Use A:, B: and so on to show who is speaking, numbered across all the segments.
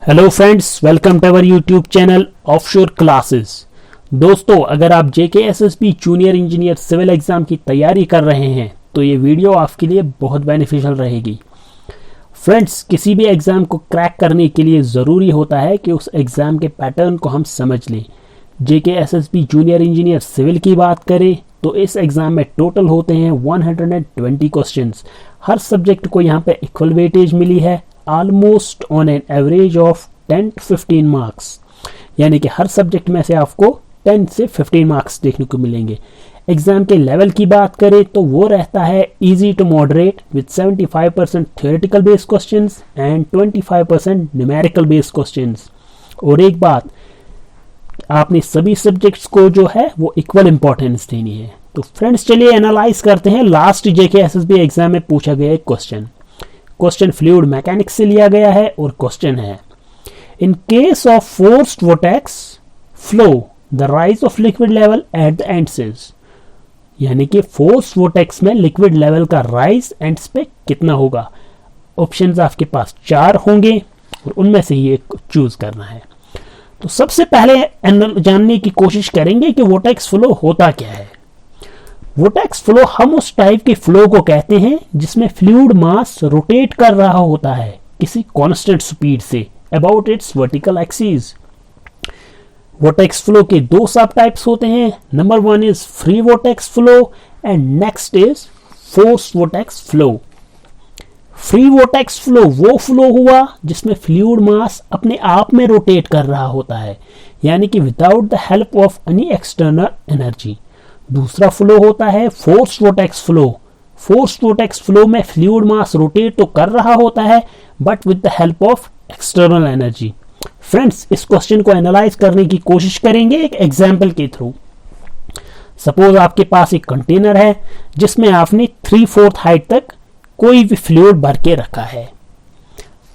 A: Hello friends, welcome to our YouTube channel Offshore Classes. दोस्तों, अगर आप JKSSB junior engineer civil exam की तैयारी कर रहे हैं तो ये वीडियो आपके लिए बहुत बेनिफिशियल रहेगी। फ्रेंड्स, किसी भी एग्जाम को क्रैक करने के लिए ज़रूरी होता है कि उस एग्जाम के पैटर्न को हम समझ लें। JKSSB जूनियर इंजीनियर सिविल की बात करें तो इस एग्जाम में टोटल होते हैं 120 क्वेश्चंस। हर सब्जेक्ट को यहाँ पे इक्वल वेटेज मिली है, almost on an average of 10 to 15 marks, यानी कि हर सब्जेक्ट में से आपको 10 से 15 मार्क्स देखने को मिलेंगे। एग्जाम के लेवल की बात करें तो वो रहता है easy to moderate with 75% theoretical based questions and 25% numerical based questions. और एक बात, आपने सभी सब्जेक्ट्स को जो है वो इक्वल इंपॉर्टेंस देनी है। तो फ्रेंड्स, चलिए एनालाइज करते हैं लास्ट JKSSB एग्जाम में पूछा गया एक क्वेश्चन फ्लूइड मैकेनिक्स से लिया गया है और क्वेश्चन है, in case of forced vortex flow the rise of liquid level at the ends, यानी कि फोर्स्ड वोर्टेक्स में लिक्विड लेवल का राइज एंड्स पे कितना होगा। ऑप्शंस आपके पास 4 होंगे और उनमें से ही एक चूज करना है। तो सबसे पहले जानने की कोशिश करेंगे कि वोर्टेक्स फ्लो होता क्या है। वोर्टेक्स फ्लो हम उस टाइप के फ्लो को कहते हैं जिसमें फ्लूइड मास रोटेट कर रहा होता है किसी constant speed say about it's vertical axis. Vortex flow के 2 सब टाइप्स होते हैं। Number 1 is free vortex flow and next is forced vortex flow. Free vortex flow वो फ्लो हुआ जिसमें फ्लूइड मास अपने आप में रोटेट कर रहा होता है, यानी कि without the help of any external energy. दूसरा फ्लो होता है forced vortex flow. Forced vortex flow में फ्लूइड मास रोटेट तो कर रहा होता है but with the help of external energy. Friends, इस क्वेश्चन को एनालाइज करने की कोशिश करेंगे एक एग्जांपल के थ्रू। सपोज आपके पास एक कंटेनर है जिसमें आपने 3/4 हाइट तक कोई भी फ्लूइड भर के रखा है।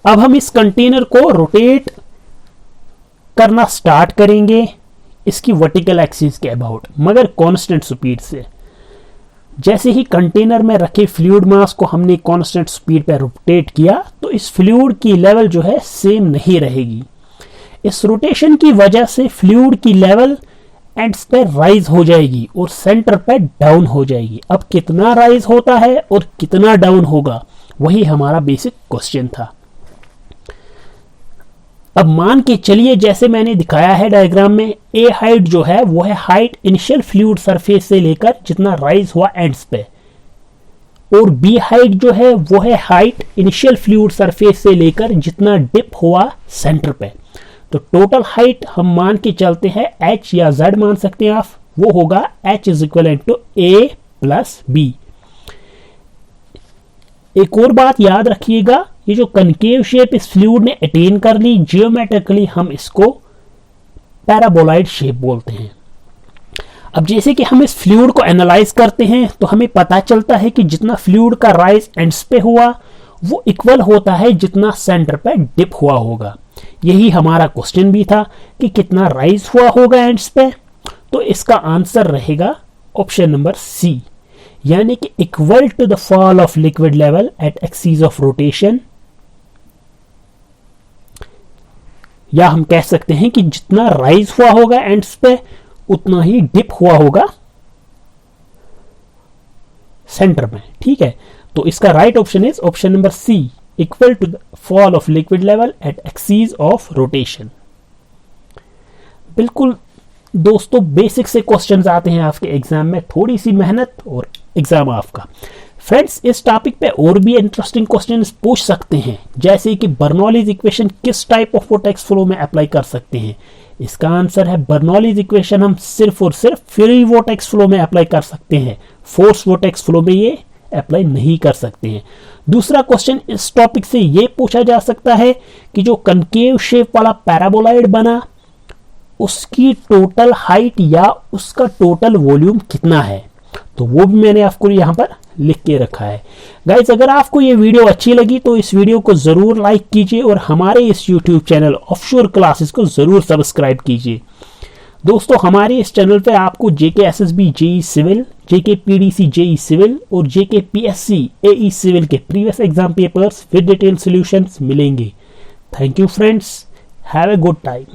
A: अब हम इस कंटेनर को रोटेट करना स्टार्ट करेंगे इसकी वर्टिकल एक्सिस के अबाउट, मगर कांस्टेंट स्पीड से। जैसे ही कंटेनर में रखे फ्लूइड मास को हमने कांस्टेंट स्पीड पर रोटेट किया तो इस फ्लूइड की लेवल जो है सेम नहीं रहेगी। इस रोटेशन की वजह से फ्लूइड की लेवल एंड्स पे राइज हो जाएगी और सेंटर पे डाउन हो जाएगी। अब कितना राइज होता है और कितना डाउन होगा, वही हमारा बेसिक क्वेश्चन था। अब मान के चलिए, जैसे मैंने दिखाया है डायग्राम में, ए हाइट जो है वो है हाइट इनिशियल फ्लूइड सरफेस से लेकर जितना राइज हुआ एंड्स पे, और बी हाइट जो है वो है हाइट इनिशियल फ्लूइड सरफेस से लेकर जितना डिप हुआ सेंटर पे। तो टोटल हाइट हम मान के चलते हैं h या z मान सकते हैं आप, वो होगा h is equal to a plus b। एक और बात याद रखिएगा, ये जो कनकेव शेप इस फ्लूइड ने अटेन कर ली, जियोमेट्रिकली हम इसको पैराबोलॉइड शेप बोलते हैं। अब जैसे कि हम इस फ्लूइड को एनालाइज करते हैं तो हमें पता चलता है कि जितना फ्लूइड का राइज एंड्स पे हुआ वो इक्वल होता है जितना सेंटर पे डिप हुआ होगा। यही हमारा क्वेश्चन भी था कि कितना राइज हुआ होगा एंड्स पे, तो इसका आंसर रहेगा ऑप्शन नंबर सी, यानी कि equal to the fall of liquid level at axis of rotation. या हम कह सकते हैं कि जितना राइज हुआ होगा एंड्स पे उतना ही डिप हुआ होगा सेंटर में। ठीक है, तो इसका right option is option number C, equal to the fall of liquid level at axis of rotation. बिल्कुल दोस्तों, बेसिक से क्वेश्चंस आते हैं आपके एग्जाम में, थोड़ी सी मेहनत और एग्जाम आपका। फ्रेंड्स, इस टॉपिक पे और भी इंटरेस्टिंग क्वेश्चंस पूछ सकते हैं, जैसे कि बर्नौलीज इक्वेशन किस टाइप ऑफ वोर्टेक्स फ्लो में अप्लाई कर सकते हैं। इसका आंसर है बर्नौलीज इक्वेशन हम सिर्फ और सिर्फ फ्री वोर्टेक्स फ्लो में अप्लाई कर सकते हैं, फोर्स वोर्टेक्स फ्लो में ये अप्लाई नहीं कर सकते हैं। दूसरा क्वेश्चन इस टॉपिक से ये पूछा जा सकता है कि जो कनकेव शेप वाला पैराबोलॉइड बना उसकी टोटल हाइट या उसका टोटल वॉल्यूम कितना है, तो वो भी मैंने आपको यहाँ पर लिख के रखा है। गाइज, अगर आपको ये वीडियो अच्छी लगी तो इस वीडियो को जरूर लाइक कीजिए और हमारे इस यूट्यूब चैनल ऑफशोर क्लासेस को जरूर सब्सक्राइब कीजिए। दोस्तों, हमारे इस चैनल पे आपको JKSSB JEE civil, JKPDC JEE civil और JKPSC AE सिविल के previous exam papers with detail solutions मिलेंगे। Thank you friends. Have a good time.